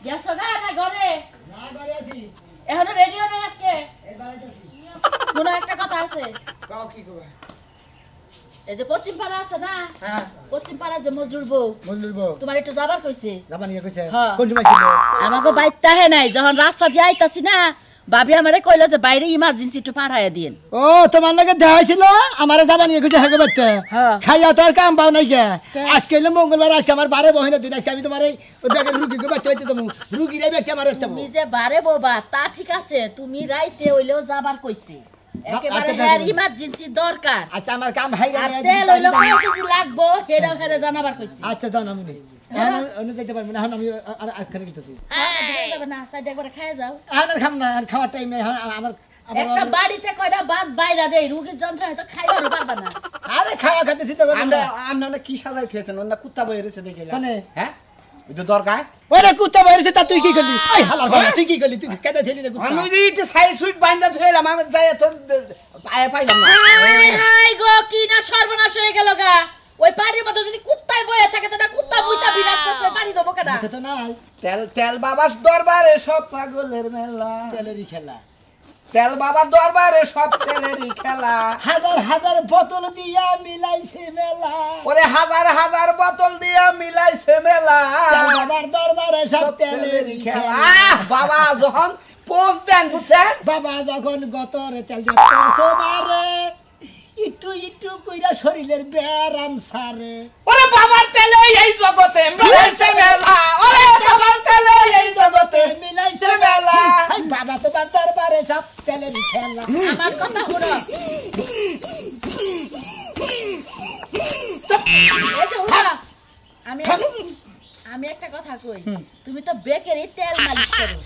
গেছো গা না ঘরে? না ঘরে আছি। এখনো রেডিও নাই আজকে? এই বাড়িতে আছি। কোনো একটা কথা আছে। কাও কি কইবা? এই যে পশ্চিম পাড়া আছে না? হ্যাঁ। পশ্চিম পাড়া যে মজদুর বউ, মজদুর বউ। তোমার একটু যাবার কইছে। যাবা নিয়ে কইছে? হ্যাঁ। কোন সময় ছিল? আমাকে বাইতে হে নাই, যখন রাস্তা দিয়ে আইতাছি না, ভাবি আমারে কইলো যে বাইরে ইমার্জেন্সি একটু পাঠাইয়া দিয়েন। ও তোমার লগে দেখাইছিল আমারে যাবা নিয়ে কইছে হেগে বাইতে। হ্যাঁ। খাইয়া তো আর কাম পাও নাই কে? কে? আজকে হলো মঙ্গলবার, আজকে আমার 12 বহিনের দিন, আজকে আমি তোমার এই ওই ব্যাগের রুগীকে বাইতে বাইতে দেবো। রুগীর এই ব্যাগকে আমার রাখতে তুমি যে বারে বাবা তা ঠিক আছে, তুমি রাইতে হইলেও যাবার কইছে। একেবারে আচ্ছা, হের দেখো। ইমার্জেন্সি দরকার। আচ্ছা আমার কাম হাইরা আর নিয়ে তেল হইলো কয় কেজি লাগবো হেডাও হেরে জানাবার কইছে। আচ্ছা জানাম নি। এখন অন্য যাইতে পারবো না, এখন আমি আর আটখানে গেতেছি। যাবে না, সাইডে করে খাইয়া যাও। এখন আর খাম না, আর খাওয়ার টাইম নেই। আমার একটা বাড়িতে কয়টা ভাত বাইরা দেই, রুগীর যন্ত্রণায় তো খাইবারও পারবা না। আরে খাওয়া খাইতেছি তো আমরা আমরা কি সাজাই খেয়েছেন? ওনা কুত্তা বই রয়েছে দেখে কোনে? হ্যাঁ ওই তো দরকার ওরে কুত্তা বাইরেছে, তা তুই কি করলি? এই হালাল বাবা, তুই কি করলি? তুই কেটে ছিলি রে কুত্তা? আমি ওই যে সাইড সুইট বাইন্দা ধুইলাম, আমি যাই তো পায়ে পাইলাম না। হাই হাই গো, কি না সর্বনাশ হয়ে গেল গা। ওই বাড়ির মধ্যে যদি কুত্তায় বয়ে থাকে তা কুত্তা বুইতা বিনাশ করছে, বাড়ি দেবো কেডা? এটা তো নাই তেল তেল বাবার দরবারে সব পাগলের মেলা, তেলেরই খেলা। তেল বাবার দরবারে সব তেলেরই খেলা। হাজার হাজার বোতল দিয়া মিলাইছে মেলা, ওরে হাজার হাজার বোতল দিয়া মিলাইছে মেলা। তেল বাবার দরবারে সব তেলেরই খেলা। বাবা যখন পোস্ট দেন বুঝছেন, বাবা যখন গতরে তেল দিয়ে পৌঁছো মারে, একটু একটু কইরা শরীরের ব্যারাম সারে। ওরে বাবার তেলে এই জগতে মিলাইছে মেলা, ওরে বাবার তেলে এই জগতে মিলাইছে মেলা। এই বাবা তোমার দরবারে সব তেলেরই খেলা। আমার কথা হলো, আমি আমি একটা কথা কই, তুমি তো বেকেরই তেল মালিশ করো।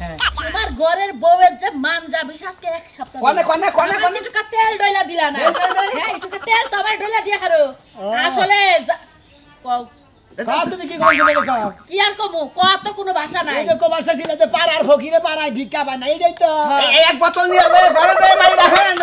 তোমার ঘরের বউয়ের যে মান যাবি আজকে এক সপ্তাহ কোনে কোনে কোনে কোনে একটু তেল ডইলা দিলা না? হ্যাঁ, একটু তেল তো আমার ডইলা দিয়া হারো। আসলে কও তুমি কি করছিলে রে? কি আর কমু, কত কোনো ভাষা নাই। এই যে কমার্সা ছিল যে পাড়ার ফকিরে পাড়ায় ভিক্ষা বানাই, এইটাই তো। এই এক বছর নিয়ে যায় ঘরে যায় মাই রাখেন,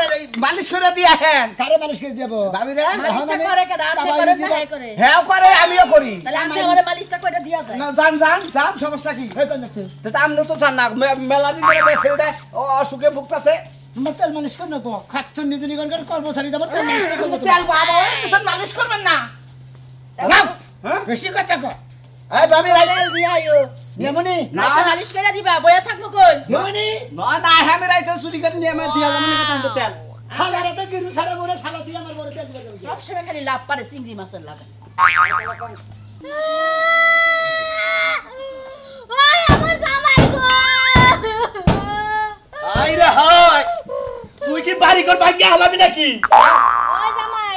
মালিশ করে দিয়ে হেন কারে মানুষ করে দেবো? ভাবি রে। মালিশটা করে কেডা? আপনি করেন না হ্যাঁ করে? হ্যাঁ করে, আমিও করি। তাহলে আপনি আমারে মালিশটা কইরা দিয়া যায়। না জান জান জান, সমস্যা কি? এই কোন যাচ্ছে? তা আমনে তো জান না মেলা দিন ধরে বেশি ওটা অসুখে ভুগতাছে। আমার তেল মালিশ কর না গো, খাচ্ছন নিজে নিগনকার কর্মচারী যাবার তেল মালিশ করবো। তেল বাবা তুমি মালিশ করবেন না? যাও, হ্যাঁ বেশি কথা কর। এই ভাবি রাই তেল দিয়া আইও। নেমনি না রাইতে মালিশ কইরা দিবা, বইয়া থাকমু কই? নেমনি না না, আমি রাইতে চুরি করে নিয়ে আমি দিয়া যাবেন কথা তো তেল। হালারে তো গিরু সারা বড় শালা তুই আমার বড় তেল দিবে। সব সময় খালি লাভ পারে চিংড়ি মাছের লাভ। ওই আমার জামাই গো, আইরে হাই, তুই কি বাড়ি ঘর ভাঙিয়া হলামি নাকি? ওই জামাই,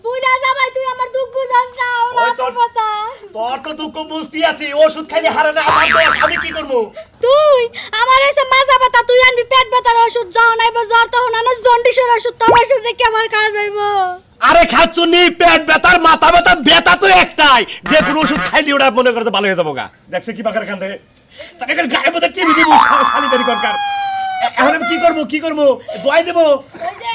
বুড়া জামাই, তুই আমার দুঃখ বুঝাস না। ওই ওরা তো তোর- কথা তোর তো দুঃখ বুঝতে আছি, ওষুধ খাইলে হারে না, আমার দোষ, আমি কি করবো? তুই আমার এসে মাজা ব্যথা, তুই আনবি পেট ব্যথার ওষুধ, যাও নাইব জ্বর, তখন আনার জন্ডিসের ওষুধ, তোর ওষুধ দেখে আমার কাজ হইব। আরে খাচ্ছুনি, পেট ব্যথার মাথা ব্যথা, ব্যথা তো একটাই, যে কোনো ওষুধ খাইলে ওরা মনে করে ভালো হয়ে যাবো গা। দেখছে কি বাকার খান থেকে তাকে গায়ে মধ্যে টিভি দিব, শালিদারি করকার। এখন আমি কি করবো দোয়াই দেবো? ওই যে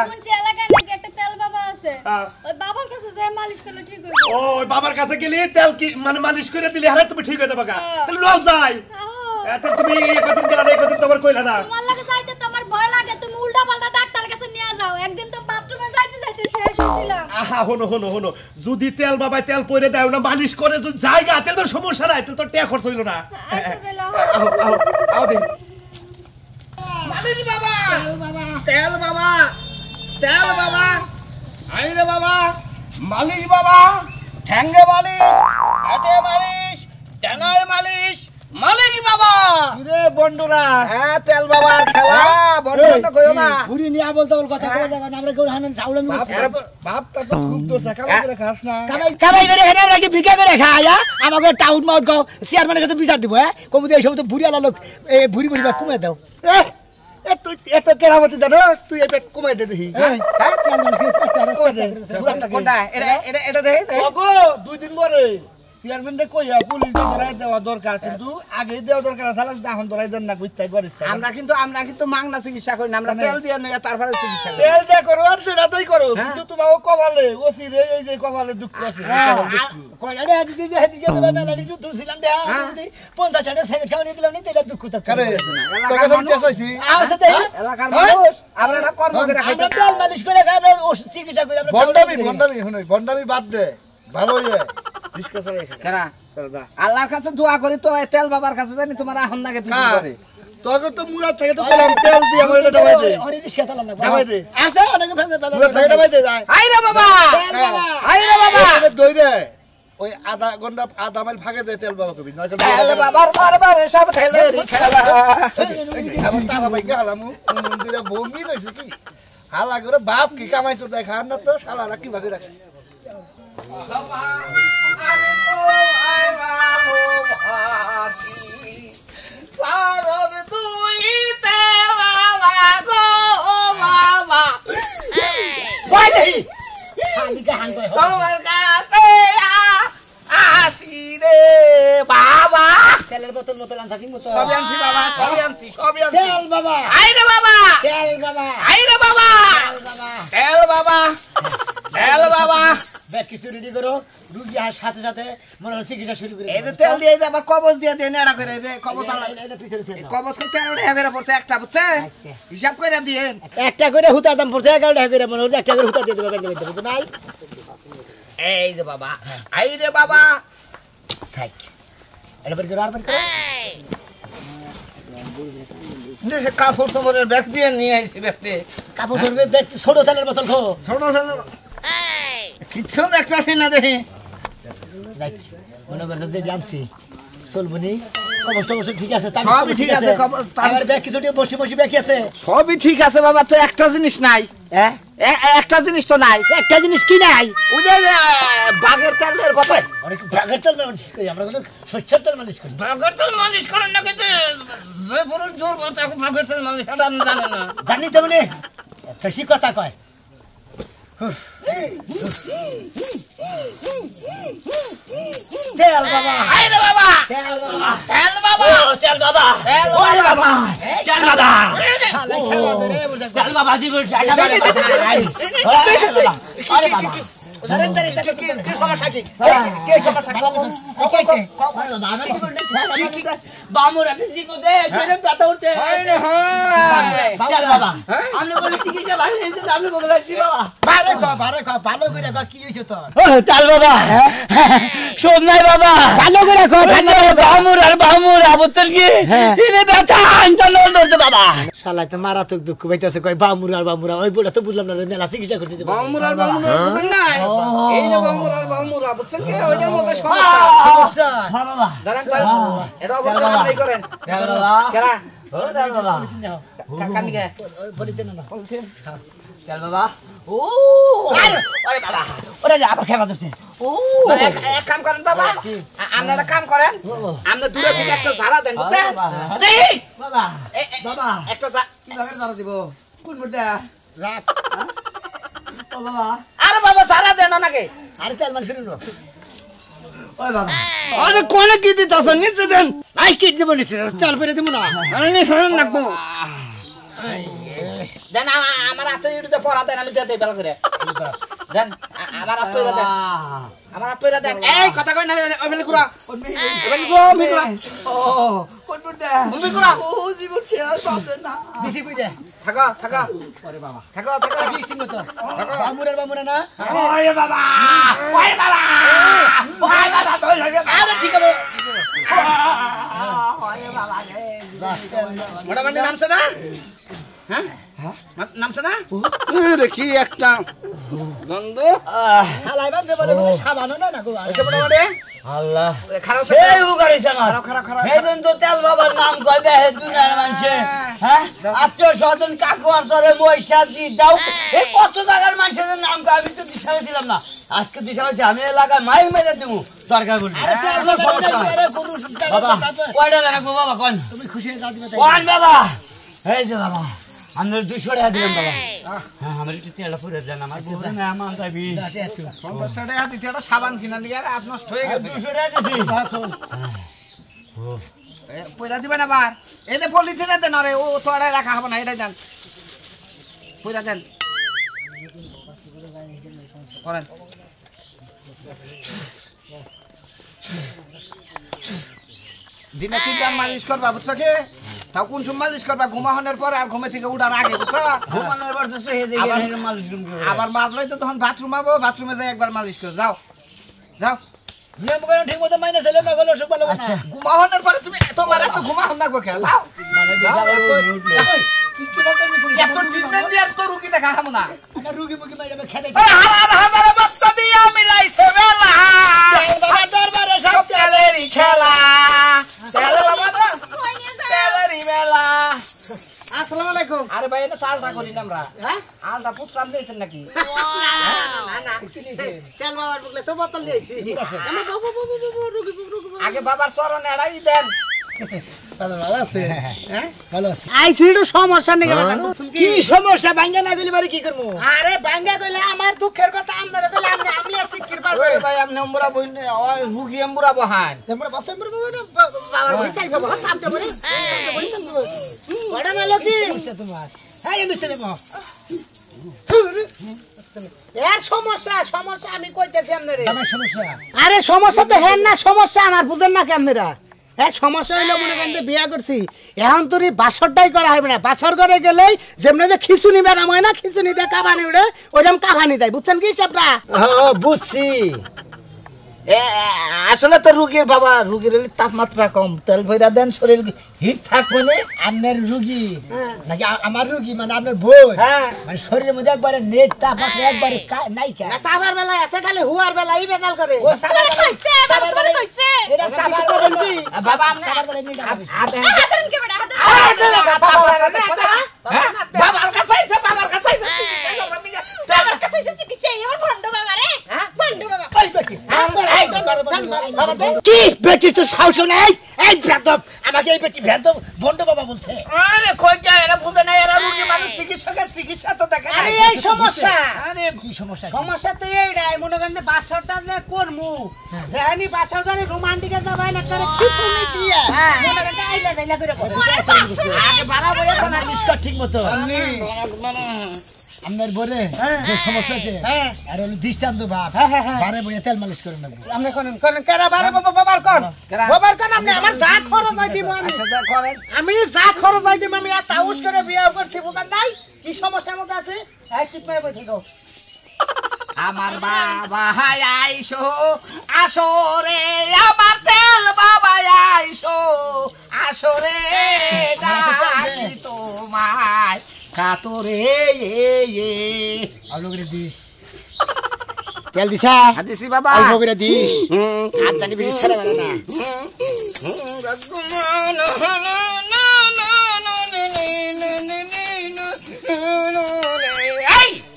শুনছি এলাকায় নাকি একটা তেল বাবা আছে, হ্যাঁ। ওই বাবার কাছে যে মালিশ করলে ঠিক হইব। ওই বাবার কাছে গেলে তেল কি মানে মালিশ করে দিলে হারে তুমি ঠিক হয়ে যাবে গা। হ্যাঁ। তাহলে লও যাই। আহ, এত তুমি কতদিন গেলা না, কতদিন তোমার কইলা না। তোমার লাগে যাইতে তো আমার ভয় লাগে, তুমি উল্টা পাল্টা ডাক্তারের কাছে নিয়ে যাও। একদিন তো বাথরুমে যাইতে যাইতে শেষ হইছিলাম। আহা হনো যদি তেল বাবাই তেল পরে দেয় না, মালিশ করে যদি জায়গা তেল তো সমস্যা নাই, তেল তো টাকা খরচ হইল না। আচ্ছা দিলাম। আও দিন। মালিশ বাবা, তেল বাবা, তেল বাবা, আইরে বাবা, মালিশ বাবা, ঠ্যাঙ্গে মালিশ, হাতে মালিশ, ডানায় মালিশ, মালিশ বাবা। রে বন্ডরা, হ্যাঁ তেল বাবার খেলা, বন্ধ বন্ধ কইও না। ঘুরি নিয়ে বলতে বল কথা কই জায়গা আমরা কেউ হান ঢাউলামি করছি। বাপটা তো খুব দোষ, কামাই করে খাস না। কামাই করে এখানে আমরা কি ভিক্ষা করে খাই? আমাকে টাউন মাউট গাও চেয়ারম্যানের কাছে বিচার দিব। হ্যাঁ কমু দিয়ে সব তো ভুরি আলা লোক ভুরি ভুরি বা কমে দাও। তুই এত কেরামতি জানো, তুই এটা কমাই দে দেখি। তেল মালিশ করে পেটটা রাস্তা কোনটা এটা এটা এটা দে। ওগো 2 দিন পরে চেয়ারম্যানটা কইয়া পুলিশ ধরাই দেওয়া দরকার কিন্তু আগে দেওয়া দরকার আছে এখন ধরাই দেন না বুঝতে করে আমরা কিন্তু মাংনা চিকিৎসা করি না আমরা তেল দিয়ে নয় তারপরে চিকিৎসা করি তেল দিয়ে করো আর সেটাই করো কিন্তু তোমাও কপালে ওসিরে এই যে কপালে দুঃখ আছে কয়টা রে দিদি যে হেদিকে দেবে মেলাডি তো তুলছিলাম রে যদি 50 টাকা সেকেন্ড খাওয়া নিয়ে দিলাম নি তেলের দুঃখ তো করে তোকে সব কেস হইছি আছে দেই এলাকার মানুষ আমরা কর্ম করে আমরা তেল মালিশ করে আমরা ওষুধ চিকিৎসা করি আমরা বন্ডামি শুনুই বন্ডামি বাদ দে ভালো হয়ে রিস্কা চাই কেনা আল্লাহর কাছে দোয়া করি তো তেল বাবার কাছে জানি তোমার আহন নাগে তুমি করে তোকে তো মুরাদ থেকে তো কলম তেল দিয়ে আমার এটা দাবাই দে আরে রিস্কা চালাম না দাবাই দে আছে অনেকে ফেলে ফেলে মুরাদ থেকে দাবাই দে যায় আই রে বাবা দই রে ওই আধা মাইল ফাঁকে দে তেল বাবা কবি নয়তো তেল বাবার দরবারে সব ঠেলেরি খেলা আমার টাকা ভাই গেলাম মন্দিরে বমি লইছে কি হালা করে বাপ কি কামাইতো দেখা না তো শালারা কি ভাগে রাখে তোমার কাছে আসি রে বাবা তেলের বোতল মতো আনছা ঠিক মতো সবই আনছি বাবা সবই আনছি তেল বাবা আই রে বাবা তেল বাবা আই রে বাবা তেল বাবা তেল বাবা ব্যাগ কিছু রেডি করো রুগী আর সাথে সাথে মনে হচ্ছে চিকিৎসা শুরু করে এই যে তেল দিয়ে আবার কবজ দিয়ে দেন এড়া করে দে কবজ এটা পিছনে ছেড়ে কবজ করে 13 টাকা করে পড়ছে একটা বুঝছে হিসাব করে দিয়েন একটা করে হুতার দাম পড়ছে 11 টাকা করে মনে হচ্ছে একটা করে হুতা দিয়ে দেবে ব্যাংকে দিতে নাই এই যে বাবা আই রে বাবা থাক এটা বের করো আর বের করো যে কাপড় তোমার ব্যাগ দিয়ে নিয়ে আইছি ব্যাগতে কাপড় ধরবে ব্যাগ ছোট তেলের বোতল খো ছোট ছোট কিচ্ছু দেখতেছি না দেখি দেখ মনে করো যে জানছি চলবনি অবশ্য ঠিক আছে সবই ঠিক আছে আমার ব্যাগ কিছু বসে বসে ব্যাগ আছে সবই ঠিক আছে বাবা তো একটা জিনিস নাই হ্যাঁ একটা জিনিস তো নাই একটা জিনিস কি নাই ওই যে বাগের তেলের কথা অনেক বাগের তেল মালিশ করি আমরা কত সরষের তেল মালিশ করি বাগের তেল মালিশ করেন না কিন্তু যে পুরো জোর বলতে এখন বাগের তেল মালিশ এটা আমি জানি না জানি তো মানে বেশি কথা কয় তেল বাবা আই রে বাবা তেল বাবা তেল বাবা তেল বাবা তেল বাবা তেল বাবা শালা খেলা ধরে বুঝা তেল বাবা দিব আরে বাবা ধরেন ধরে কি সমস্যা কি কি সমস্যা কি বামুর আপনি কোদে সেটা ব্যথা উঠছে তেল বাবা আপনি বলে চিকিৎসা ভালো হয়েছে আপনি বলেছি বাবা বারে ভালো করে কি হইছে তোর তেল বাবা শোন নাই বাবা ভালো করে বামুর আবুতর কি দিলে ব্যথা আনটালো ধরতে বাবা শালা তো মারাত্মক দুঃখ পাইতেছে কয় বামুরা ওই বলে তো বুঝলাম না মেলা চিকিৎসা করতে দেব বামুরা বুঝেন না এই যে বামুরা বুঝছেন কি ওইটার মধ্যে সমস্যা হ্যাঁ বাবা দাঁড়ান এটা অবশ্যই আপনি করেন তেল বাবা কেরা ও তেল বাবা কাকানিকে বলিতে না বলছেন তেল বাবা ও আরে বাবা ওরে যা আবার খেলা দিচ্ছে ও এক কাম করেন বাবা আপনারা কাম করেন আমরা দূরে থেকে একটা ঝাড়া দেন বুঝছেন দেই বাবা বাবা একটা কি জায়গায় ঝাড়া দিব কোন মুডা রাখ ও বাবা আরে বাবা ঝাড়া দেন নাকি আরে তেল মালিশ করিন ওই বাবা আরে কোনে কি দিতাছ নিচে দেন আই কি দেব নিছে তেল পরে দেব না আমি শুনুন নাকবো দেন আমার হাতে ইউটিউবে পড়া দেন আমি দিয়ে দেই ভালো করে দেন আমার হাতে পড়া দেন আমার হাতে পড়া দেন এই কথা কই না ওইখানে কুরা ওইখানে কুরা আমি কুরা ও কোন মুডা আমি কুরা ও জীবন শেয়ার পাবে না দিছি কইতে থাকা পরে বাবা থাকা কি মতো বামুরা না ওই বাবা ওই বাবা ওই বাবা তুই আরে ঠিক আছে ওই বাবা রে মোটামুটি নামছে না হ্যাঁ নামছে না রে কি একটা গন্ধ হালাই বান্দে বলে সাবানো না গো এসে মোটামুটি আল্লাহ খারাপ এই উগারিছে না খারাপ হেদিন তো তেল বাবার নাম কইবে হে দুনিয়ার মানুষে হ্যাঁ আত্মীয় স্বজন কাকু আর সরে মহিষাজি দাও এই কত জায়গার মানুষের নাম কই আমি তো দিশা দিলাম না আজকে দিশা হচ্ছে আমি এলাকায় মাই মেরে দেবো দরকার বলি আরে তেল সমস্যা নাই। আরে গরু বাবা কয়টা জানা গো বাবা কোন তুমি খুশি হয়ে যাও দিবে কোন বাবা এই যে বাবা আমরা 200 টাকা দিলাম বাবা হ্যাঁ আমার একটু তেল পুরে দেন আমার বউরে মেহমান যাবি 50 টাকা দিতে একটা সাবান কিনা নিয়ে আর হাত নষ্ট হয়ে গেছে 200 টাকা দিছি পয়সা দিবেন আবার এই যে পলিথিনে দেন আরে ও তো আড়াই রাখা হবে না এটাই দেন পয়সা দেন করেন দিনে 3 বার মালিশ করবা বুঝছো কি তাও কোন সময় মালিশ করবা ঘুমানোর পর আর ঘুমে থেকে উঠার আগে বুঝছো ঘুমানোর পর তো সে দেখে মালিশ করে আবার মাঝরাতে তো তখন বাথরুম আবো বাথরুমে যাই একবার মালিশ করে যাও যাও নিয়ম করে ঠিক মতো মাইনে চলে না গেলে অসুখ ভালো আচ্ছা ঘুমানোর পরে তুমি তোমার তো ঘুমানো লাগবে কে যাও মানে কি করবি এত ট্রিটমেন্ট দিয়ে তো রুগী দেখা খাবো না না রুগী মুগী মাইরে খেতে হাজার বাচ্চা দিয়া মিলাইছে বেলা বাবা দরবারে সব তেলেরই খেলা তেলেরই বেলা আসসালামু আলাইকুম আরে ভাই এটা তালটা করি না আমরা হ্যাঁ আলটা পুষরাম দিয়েছেন নাকি না না তেল বাবার বুকলে তো বোতল দিয়েছি আগে বাবার চরণে এড়াই দেন ভালো আছে হ্যাঁ ভালো আছে আইছি একটু সমস্যা নিয়ে গেলাম কি সমস্যা ভাঙ্গা না গেলে বারে কি করবো আরে ভাঙ্গা কইলে আমার দুঃখের কথা আপনারা কইলে আমি আছি কিরবার ওই ভাই আপনি আমরা বই রুগী এমবুরা বহান তোমরা বাসে মরবো না বাবার বই চাইবো বহুত চাপতে পারে বড় মেলো কি তোমার হ্যাঁ এমনি চলে বহ এর সমস্যা সমস্যা আমি কইতেছি আপনারে আমার সমস্যা আরে সমস্যা তো হেন না সমস্যা আমার বুঝেন না কি আপনারা সমস্যা হইলো মনে করেন বিয়া করছি এখন তোর বাসরটাই করা হবে না বাসর করে গেলেই যেমন যে খিচুনি বেরাম হয় না খিচুনি দিয়ে কাবানি উঠে ওইরকম কাবানি দেয় বুঝছেন কি হিসাবটা বুঝছি আসলে তো রুগীর বাবা রুগীর তাপমাত্রা কম তেল ভইরা দেন শরীর হিট থাকবে না আপনার রুগী নাকি আমার রুগী মানে আপনার বই হ্যাঁ মানে শরীরের মধ্যে একবারে নেট তাপমাত্রা একবারে নাই কা সাবার বেলায় আছে খালি হুয়ার বেলায় বেজাল করে ও সাবার কইছে এটা সাবার বলেন কি বাবা আপনি সাবার বলেন নি হাতেন কে বেটা হাতেন বাবার কাছে আইছে বাবার কাছে আইছে আমার কাছে এসেছে কি চাই আমার ভন্ড বাবা রে ভন্ড বাবা ওই বেটি কি বেটি তো সাহস নাই এই ভ্রাতব আমাকে এই বেটি ভ্রাতব বন্ড বাবা বলছে আরে কই যায় এরা বুঝে না এরা রোগী মানুষ চিকিৎসকের চিকিৎসা তো দেখে আরে এই সমস্যা আরে কি সমস্যা সমস্যা তো এইটাই মনে করেন বাসরটা যে করমু যেহানি বাসর করে রোমান্টিকে যাবাই না করে কিছু নেই দিয়া মনে করেন আইলা যাইলা করে আগে বাড়াবো এখন আর নিষ্কার ঠিক মতো আপনার বরে যে সমস্যা আছে আর হলো দৃষ্টান্ত বাপ বারে বইয়া তেল মালিশ করে নেব আপনি করেন করেন কেরা বারে বাবার কোন বাবার কোন আপনি আমার যা খরচ হয় দিব আমি করেন আমি যা খরচ হয় দিব আমি আর তাউস করে বিয়ে করছি বুঝেন নাই কি সমস্যার মধ্যে আছে এই টিপ মেরে বসে গো আমার বাবা আইসো আসরে আমার তেল বাবা আইসো আসরে ডাকি তোমায় কাতরে আলো করে দিস তেল দিছা দিছি বাবা অল্প করে দিস আর জানি বেশি ছেড়ে বেড়ে না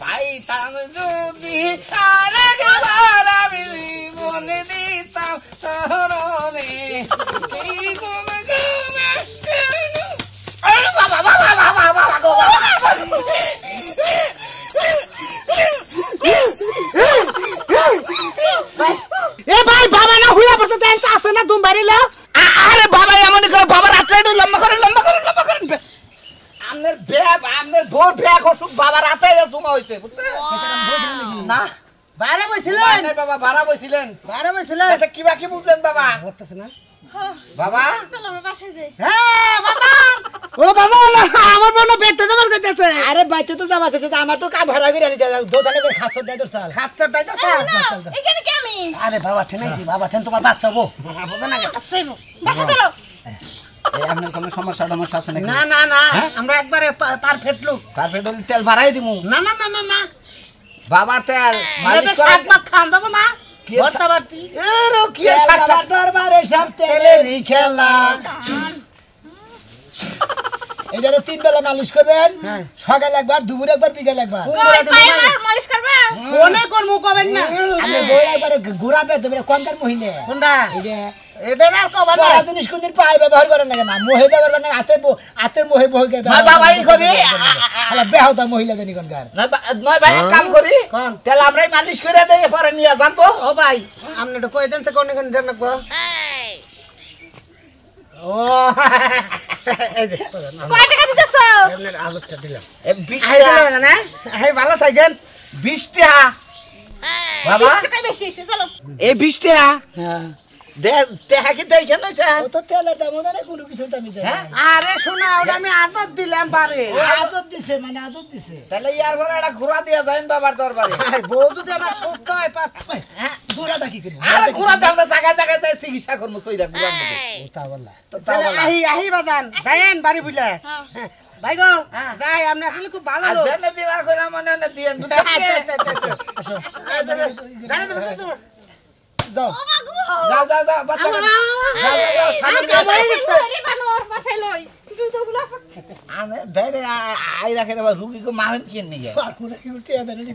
পাইতাম যদি তারে গেলারা মিলি মনে দিতাম শহরে এই গুমে গুমে আরে বাবা বাবা বাবা বাবা গো এ ভাই বাবা না হুইয়া পড়ছে চান্স আছে না তুমি বাড়িলা আরে বাবা এমন করে বাবা রাতে লম্বা করেন আমনের ভোর ব্যাগ অসুখ বাবা রাতে জমা হইছে বুঝছেন না বারে বইছিলেন না বাবা বারা বইছিলেন এটা কি বাকি বুঝলেন বাবা করতেছ না বাবা চলো আমরা বাসায় যাই হ্যাঁ বাবা ও বাবা না আমার বোন বেতে দেবার কইতেছে আরে বাইতে তো যাবা আছে আমার তো কাম ভাড়া করে আনি দোতালে করে খাচ্ছটাই তো চাল খাচ্ছটাই তো এখানে কি আমি আরে বাবা ঠেনাইছি বাবা ঠেন তোমার বাচ্চা বো বুঝেন না বাসা চলো আপনার কোনো সমস্যা আছে নাকি না না না আমরা একবারে পারফেক্ট লোক পারফেক্ট তেল বাড়াই দিমু না না না না না বাবার তেল মালিশ শাক মাখ খান দেব না ভর্তা বাড়তি এরো কি সাতটা দরবারে সব তেলেরই খেলা এটারে 3 বেলা মালিশ করবেন সকালে একবার দুপুরে একবার বিকালে একবার ওই পায়বার মালিশ করবে কোনে করমু কবেন না আমি বই একবার ঘোরাবে তুমি কোনকার মহিলা কোনটা এই যে এটা না কবার না জিনিস কোনদিন পায় ব্যবহার করেন না কেন মোহে ব্যবহার করেন হাতে মোহে বহে না বাবা ই করি আলা বেহাউতা মহিলা জানি কোনকার নয় ভাই এক কাম করি তেল আমরাই মালিশ করে দেই পরে নিয়ে জানবো ও ভাই আপনি তো কই দেন তো কোন কোন জান না ও এই যে কয় টাকা দিতেছো আলুটা দিলাম এ 20 টাকা না এই ভালো থাকেন 20 টাকা বাবা 20 টাকা বেশি হইছে চলো এই 20 টাকা দে টাকা কি দেই কেন ও তো তেলের দাম না কোনো কিছু দামি দেয় আরে শোনা ওটা আমি আদত দিলাম পারে আদত দিছে মানে আদত দিছে তাহলে ইয়ার পরে একটা ঘোড়া দিয়া যাইন বাবার দরবারে আর বউ যদি আমার সুস্থ হয় ঘোড়াটা কি করব আরে ঘোড়া দাও না জায়গায় জায়গায় যাই চিকিৎসা করমু সইরা ঘোড়ার মধ্যে ও তা বললা তো তাও বলা আহি বাদান যাইন বাড়ি বুঝলে ভাই গো যাই আপনি আসলে খুব ভালো লোক আজনে দিবার কইলা মনে না দিয়েন আচ্ছা আচ্ছা আচ্ছা আসো যাও যাও যাও যাও বাচ্চা যাও সামনে আরে বানর বাসায় লই জুতোগুলো আনে ডাইরে আই রাখে রে রুগী কো মারেন কি নিয়ে আর কোন কি উঠে দেন নি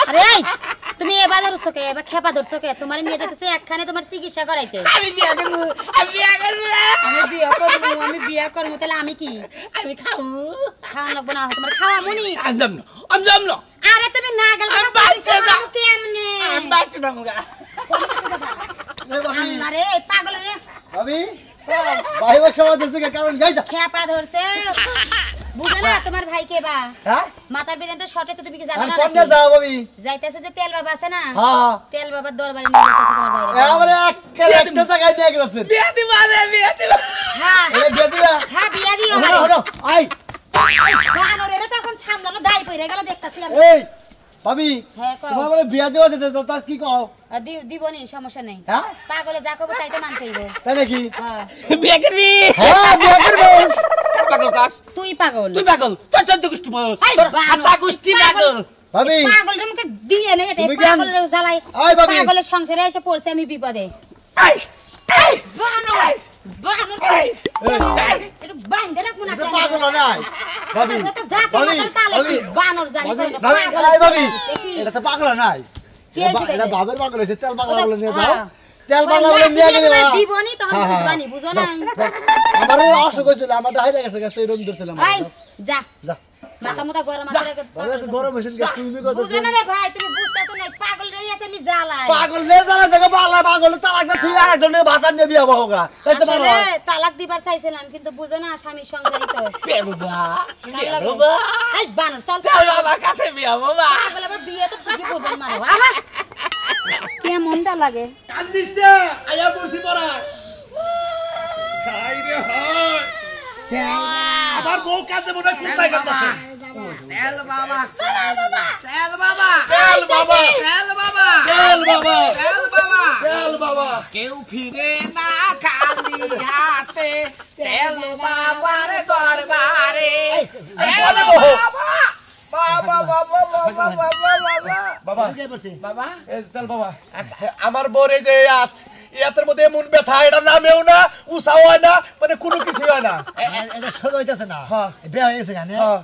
আরে এই তুমি এবার ধরছো কে এবার খেপা ধরছো কে তোমার নিয়ে যেতেছে একখানে তোমার চিকিৎসা করাইতে আমি বিয়া করব আমি বিয়া করব আমি বিয়া করবো তাহলে আমি কি আমি খাও খাওয়া লাগবো না তোমার খাওয়া মনি আমি যাম না আরে তুমি না গেল আমি বাইতে যাও। কেমনে আমি বাইতে নামুগা আরে এই পাগল রে ভাবি ভাইবা খাওয়া দিছে কারণ গাইছা খেপা ধরছে বুঝো না তোমার ভাই কে বা হ্যাঁ মাথার বেরেন্তে শর্ট আছে তুমি কি জানো আর না কোন নাকি? যাও ভাবি যাইতেছে যে তেল বাবা আছে না হ্যাঁ তেল বাবার দরবারে নিয়ে যাইতেছে তোমার বাইরে আমরা একটা জায়গায় নিয়ে গেছেন বিয়া দিবা রে বিয়া দিবা হ্যাঁ এই বেদিয়া হ্যাঁ বিয়া দিও হলো হলো আই বানর এর তো এখন সামলানো দাই পড়ে গেল দেখতাছি আমি এই ভাবি হ্যাঁ কও তোমার বলে বিয়া দেওয়া দিতে তো তার কি কও দিবনি সমস্যা নেই হ্যাঁ পাগলে যা কব তাই তো মান চাইবো তাই নাকি হ্যাঁ বিয়া করবি হ্যাঁ বিয়া করব পাগল কাস তুই পাগল তুই পাগল তোর চোদ্দ গোষ্ঠী পাগল এই তোর বানর, হাতা গোষ্ঠী পাগল ভাবি পাগল আমাকে দিয়ে নে এটা তুমি কেন- পাগলের জ্বালাই ওই ভাবি। পাগলের সংসারে এসে পড়ছে আমি বিপদে এই এই বানর বানর এই এটা বাইন্ধে রাখবো না এটা পাগল নাই ভাবি এটা তো জাতি ভাবি, মাতাল তালে ভাবি, বানর জানি ভাবি, করে ভাবি, পাগল এই ভাবি দেখি এটা তো পাগল নাই কি হয়েছে এটা তাইলে? বাবার পাগল হয়েছে তেল পাগল ওটা- বলে নিয়ে যাও হ্যাঁ। তেল ওই পাগল বলে লাঠি নিয়ে গেলে একবার দিবনি তখন হ্যাঁ, হ্যাঁ, বুঝবানি বুঝো না আমারও অসুখ হয়েছিল আমার হাইরা গেছে তুই রুম ধরছিলাম এই যা যা মাথা মুথা গরম আছে বাবা তো গরম হয়েছিল তুমি কত বুঝো না রে ভাই তুমি বুঝতেছ না পাগল রে আছে আমি জ্বালাই পাগল লে জানা জায়গা পাগল পাগল তালাক না তুই আরেকজনের ভাতা নিয়ে বিয়ে হোগা তাই তো পাগল আসলে তালাক দিবার চাইছিলাম কিন্তু বুঝো না স্বামীর সংসারই তো বেগুদা ভালো লাগে। বেগুদা এই বানর চল চল আমার কাছে বিয়া বাবা পাগল আবার বিয়ে তো ঠিকই বোঝেন মারো আহা কেমনটা লাগে কান্দিস রে আয়া বসি পড়া খাই রে হয় আমার বউ কাছে মনে কোথায় কাঁদছে তেল বাবা তেল বাবা তেল বাবা তেল বাবা তেল বাবা তেল বাবা তেল বাবা কেউ ফিরে না খালি হাতে তেল বাবার দরবারে তেল বাবা বাবা বাবা বাবা বাবা বাবা বাবা এই তেল বাবা আমার বউর এই যে ইয়াতের মধ্যে এমন ব্যথা এটা নামেও না উসাও হয় না মানে কোনো কিছু হয় না এটা সোজা হইতাছে না হ্যাঁ। বিয়ে হয়ে গেছে গানে হ্যাঁ।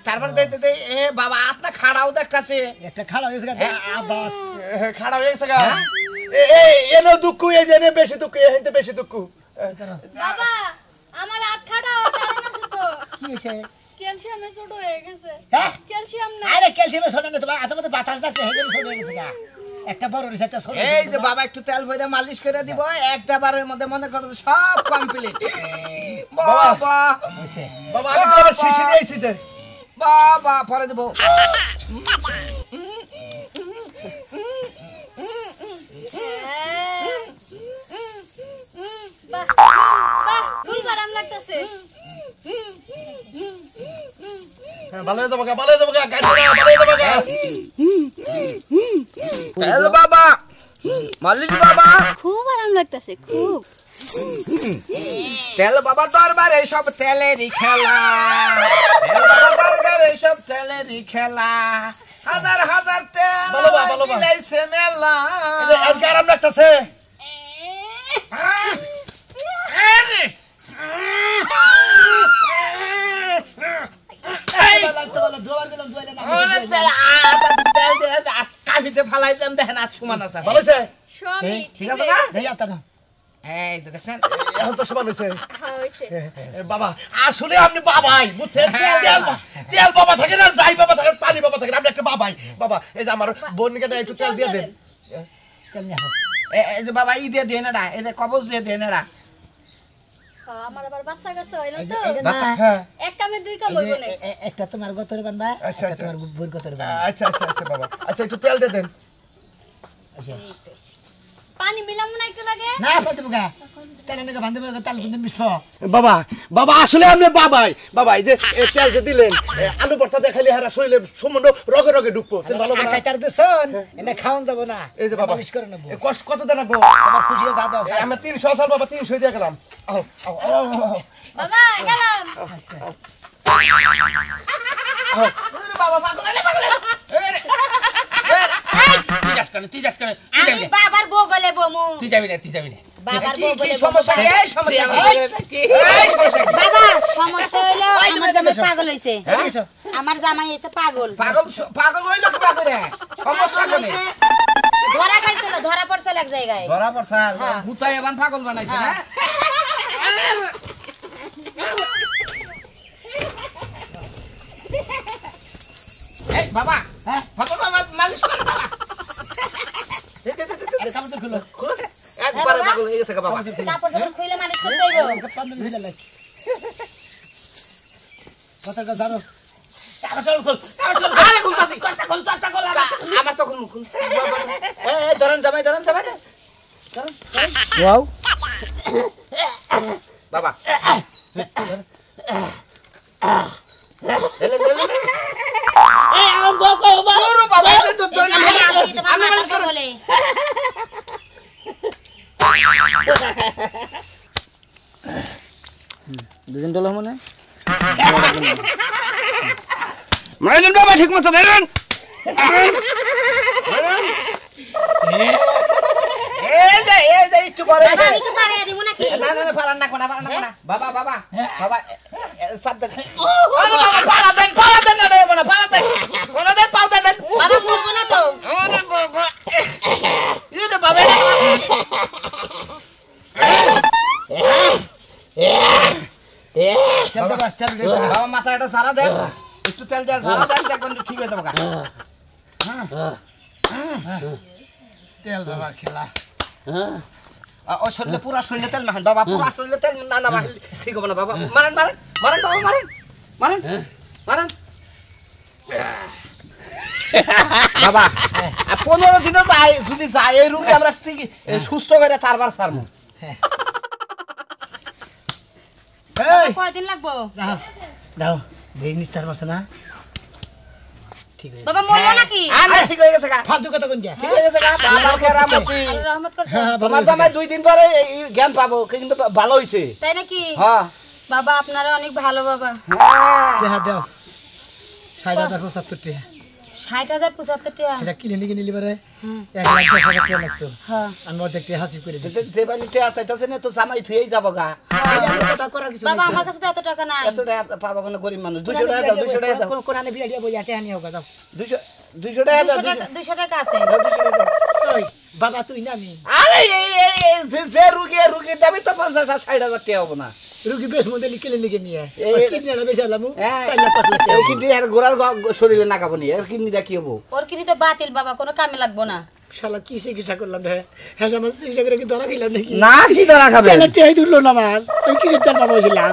তারপর দেখতে দে এ বাবা আপনা খাড়াও দেখাছে একটা খারাপ হয়েছে গানে আদাত খারাপ হয়ে গেছে গা এনো দুঃখ এই যে বেশি দুঃখ এখানে বেশি দুঃখ বাবা আমার হাত খাটাও কারণ আছে তো কি হয়েছে ক্যালসিয়ামে ছোট হয়ে গেছে হ্যাঁ ক্যালসিয়াম না আরে ক্যালসিয়ামে সোনা না তোমার হাতের মধ্যে বাতাস লাগছে হেগে সোনা হয়ে গেছে গা একটা বড় রিস একটা ছোট এই যে বাবা একটু তেল ভরে মালিশ করে দিব একটা বারের মধ্যে মনে করো যে সব কমপ্লিট বাবা হয়েছে বাবা আমি তো আবার শিশি দিয়েছি যে বাবা পরে দেব বাহ খুব আরাম লাগতেছে ভালো হয়ে যাবো গা ভালো হয়ে যাবো গা কাটবে না ভালো হয়ে যাবো গা তেল বাবা মালিশ বাবা খুব আরাম লাগতেছে খুব তেল বাবা দরবারে সব তেলেরই খেলা তেল বাবা দরবারে সব তেলেরই খেলা হাজার হাজার তেল ভালো বা, ভালো বা। মিলাইছে মেলা এই যে আজকে আরাম লাগতেছে হাত সমান আছে ভালো আছে সবই ঠিক আছে না এই আতা না এই তো দেখছেন এখন তো সমান হয়েছে হইছে বাবা আসলে আপনি বাবাই বুঝছেন তেল বাবা থাকে না যাই বাবা থাকে পানি বাবা থাকে আপনি একটা বাবাই বাবা এই যে আমার বোনকে না একটু তেল দিয়ে দেন তেল নিয়ে আসো এই যে বাবা ই দিয়ে দেন না এই যে কবজ দিয়ে দেন না আমার আবার বাচ্চা কাছে হইলো তো বাচ্চা হ্যাঁ এক কামে দুই কাম হইব না একটা তোমার গতরে বানবা আচ্ছা, একটা আচ্ছা। তোমার বউর গতরে বানবা আচ্ছা আচ্ছা আচ্ছা বাবা আচ্ছা একটু তেল দিয়ে দেন আচ্ছা পানি মিলাম না একটু লাগে না ফেলতে বুকা তেল এনে বান্ধে বুকা তাল কিন্তু মিশ্র বাবা বাবা আসলে আপনি বাবাই বাবা এই যে তেল যে দিলেন আলু ভর্তা দেখাইলে হারা শরীরে সম্বন্ধ রগে রগে ঢুকবো তেল ভালো না আকাই তার দেছন এনে খাওন যাব না এই যে বাবা মালিশ করে নেব কষ্ট কত দেন রাখবো তোমার খুশি যা দাও আমি 300 সাল বাবা 300 দিয়ে গেলাম আও আও আও বাবা গেলাম বাবা পাগল তুই যাস কেন আমি বাবার বগলে বমু তুই যাবি না বাবার কি বগলে সমস্যা এই সমস্যা বাবা সমস্যা হইলো আমার জামাই পাগল হইছে আমার জামাই হইছে পাগল পাগল হইলো কি পাগলে সমস্যা কোনে ধরা খাইছিল ধরা পড়ছিল এক জায়গায় ধরা পড়ছাল ভূতাই এবান পাগল বানাইছে না এই বাবা হ্যাঁ বাবা মালিশ কর বাবা কাপড় খুলো একবার পাগল হয়ে গেছে বাবা কাপড় যখন খুইলে মালিশ করতে হইব পান্ডু ঝিলা লাই কথা জানো আরে খুলতাছি কথা কল আমার তো খুল এই ধরেন জামাই ওয়াও বাবা এই আমার বউ কো বাবা তো ধরেন আমি আসি তোমার মাথা বলে দুজন ডলা মনে মাইলেন বাবা ঠিক মতো বেরেন এই যে একটু পরে বাবা আমি তো পারে দিব নাকি না ফারান না বাবা বাবা সাবধান আরে বাবা ফারা দেন না রে বলা ফারা দেন পাও দেন বাবা মরবো না তো আরে বাবা এই যে বাবা তেল দাও তেল দে বাবা মাথাটা সারা দেন একটু তেল দিয়ে সারা দেন দেখবেন ঠিক হয়ে যাবে তেল বাবা খেলা ও শরীরে পুরা শরীরে তেল মারেন বাবা পুরা শরীরে তেল না মারেন ঠিক হবে না বাবা মারেন বাবা মারেন বাবা 15 দিনও যায় যদি যায় এই রোগে আমরা সুস্থ করে তারবার সারমু এই কয়দিন লাগবো দাও দাও দেই নিস্তার মাছ না ঠিক আছে বাবা মরবো নাকি আরে ঠিক হয়ে গেছে গা ফালতু কথা কোন গিয়া ঠিক হয়ে গেছে গা বাবা কেরামতি আল্লাহ রহমত করছে হ্যাঁ তোমার জামাই 2 দিন পরে এই জ্ঞান পাবো কিন্তু ভালো হইছে তাই নাকি হ্যাঁ বাবা আপনারা অনেক ভালো বাবা দেহা দাও 60,075 টাকা 60,075 টাকা এটা ক্লিনিকে নিলি পারে 1,10,000 টাকা লাগতো হ্যাঁ আমি ওদের একটা হাসি করে দিছি যে বাড়িতে আসাইতাছে না তো জামাই থুয়েই যাব গা এটা আমি কথা করার কিছু বাবা নাই আমার কাছে তো এত টাকা নাই এত টাকা পাবো কোনো গরিব মানুষ 200 টাকা দাও 200 টাকা দাও কোরআনে বিয়া দিয়া বই আটে আনিও গা দাও 200 টাকা দাও 200 টাকা আছে 200 টাকা দাও ওই বাবা তুই না আমি আরে এই যে রুগীর দাবি তো 50,000 60,000 টাকা হবে না রুগী বেশ মধ্যে ক্লিনিকে নিয়ে এই- কিডনি না বেশি আলামু হ্যাঁ। 4 লাখ 5 লাখ টাকা এই কিন্তু এর গোড়ার শরীরে নাকাবো নি এর কিডনিটা কি হবো ওর কিনি তো বাতিল বাবা কোনো কামে লাগবো না শালা কি চিকিৎসা করলাম রে হ্যাঁ আমার চিকিৎসা করে কি ধরা খেলাম নাকি না কি ধরা খাবে তেল টাই দুলো না আমার আমি কিসের তেল পাবো ছিলাম